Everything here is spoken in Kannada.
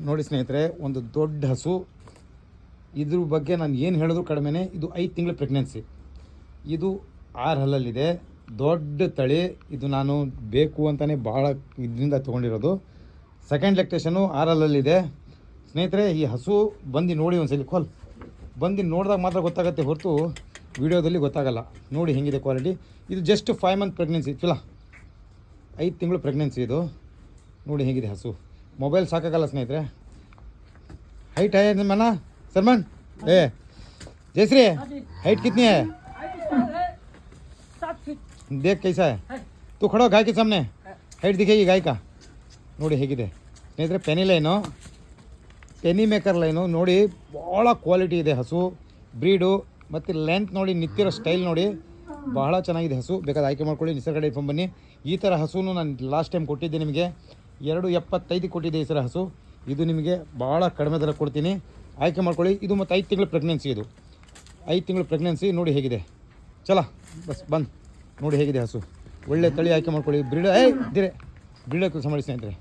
ನೋಡಿ ಸ್ನೇಹಿತರೆ, ಒಂದು ದೊಡ್ಡ ಹಸು. ಇದ್ರ ಬಗ್ಗೆ ನಾನು ಏನು ಹೇಳಿದ್ರು ಕಡಿಮೆನೇ. ಇದು 5 ತಿಂಗಳ ಪ್ರೆಗ್ನೆನ್ಸಿ. ಇದು 6 ಹಲ್ಲಲ್ಲಿದೆ. ದೊಡ್ಡ ತಳಿ. ಇದು ನಾನು ಬೇಕು ಅಂತಲೇ ಭಾಳ ಇದರಿಂದ ತೊಗೊಂಡಿರೋದು. ಸೆಕೆಂಡ್ ಲ್ಯಾಕ್ಟೇಷನು 6 ಹಲ್ಲಲ್ಲಿದೆ ಸ್ನೇಹಿತರೆ. ಈ ಹಸು ಬಂದು ನೋಡಿ ಒಂದ್ಸಲಿ ಬಂದು ನೋಡಿದಾಗ ಮಾತ್ರ ಗೊತ್ತಾಗುತ್ತೆ, ಹೊರತು ವಿಡಿಯೋದಲ್ಲಿ ಗೊತ್ತಾಗಲ್ಲ. ನೋಡಿ ಹೆಂಗಿದೆ ಕ್ವಾಲಿಟಿ. ಇದು ಜಸ್ಟ್ 5 ಮಂತ್ ಪ್ರೆಗ್ನೆನ್ಸಿ. 5 ತಿಂಗಳು ಪ್ರೆಗ್ನೆನ್ಸಿ ಇದು. ನೋಡಿ ಹೇಗಿದೆ ಹಸು. ಮೊಬೈಲ್ ಸಾಕಾಗಲ್ಲ ಸ್ನೇಹಿತರೆ. हाइट है मना सलमान ए जयश्री हाइट कितनी है? 7 फीट। देख कैसा है. तू खड़ो गाय के सामने. हाइट दिखेगी गाय का. ನೋಡಿ ಹೇಗಿದೆ ಸ್ನೇಹಿತರೆ. ಪೆನಿ ಮೇಕರ್ ಲೈನು ನೋಡಿ, ಭಾಳ ಕ್ವಾಲಿಟಿ ಇದೆ ಹಸು. ಬ್ರೀಡು ಮತ್ತು ಲೆಂತ್ ನೋಡಿ, ನಿಂತಿರೋ ಸ್ಟೈಲ್ ನೋಡಿ, ಬಹಳ ಚೆನ್ನಾಗಿದೆ ಹಸು. ಬೇಕಾದ್ರೆ ಆಯ್ಕೆ ಮಾಡ್ಕೊಳ್ಳಿ. ನಿಸರ್ಗ ಡೈರಿ ಫಾರ್ಮ್ ಬನ್ನಿ. ಈ ಥರ ಹಸುನು ನಾನು ಲಾಸ್ಟ್ ಟೈಮ್ ಕೊಟ್ಟಿದ್ದೆ ನಿಮಗೆ. 2.75 ಕೊಟ್ಟಿದ್ದೆ ಈ ಥರ ಹಸು. ಇದು ನಿಮಗೆ ಭಾಳ ಕಡಿಮೆ ದರ ಕೊಡ್ತೀನಿ. ಆಯ್ಕೆ ಮಾಡ್ಕೊಳ್ಳಿ. ಇದು ಮತ್ತು 5 ತಿಂಗಳ ಪ್ರೆಗ್ನೆನ್ಸಿ. ಇದು 5 ತಿಂಗಳ ಪ್ರೆಗ್ನೆನ್ಸಿ. ನೋಡಿ ಹೇಗಿದೆ. ಬಂದು ನೋಡಿ ಹೇಗಿದೆ ಹಸು. ಒಳ್ಳೆ ತಳಿ ಆಯ್ಕೆ ಮಾಡ್ಕೊಳ್ಳಿ. ಬ್ರೀಡ್ ಬ್ರೀಡ್ ಕೆಲಸ ಮಾಡಿ ಸ್ನೇಹಿತರೆ.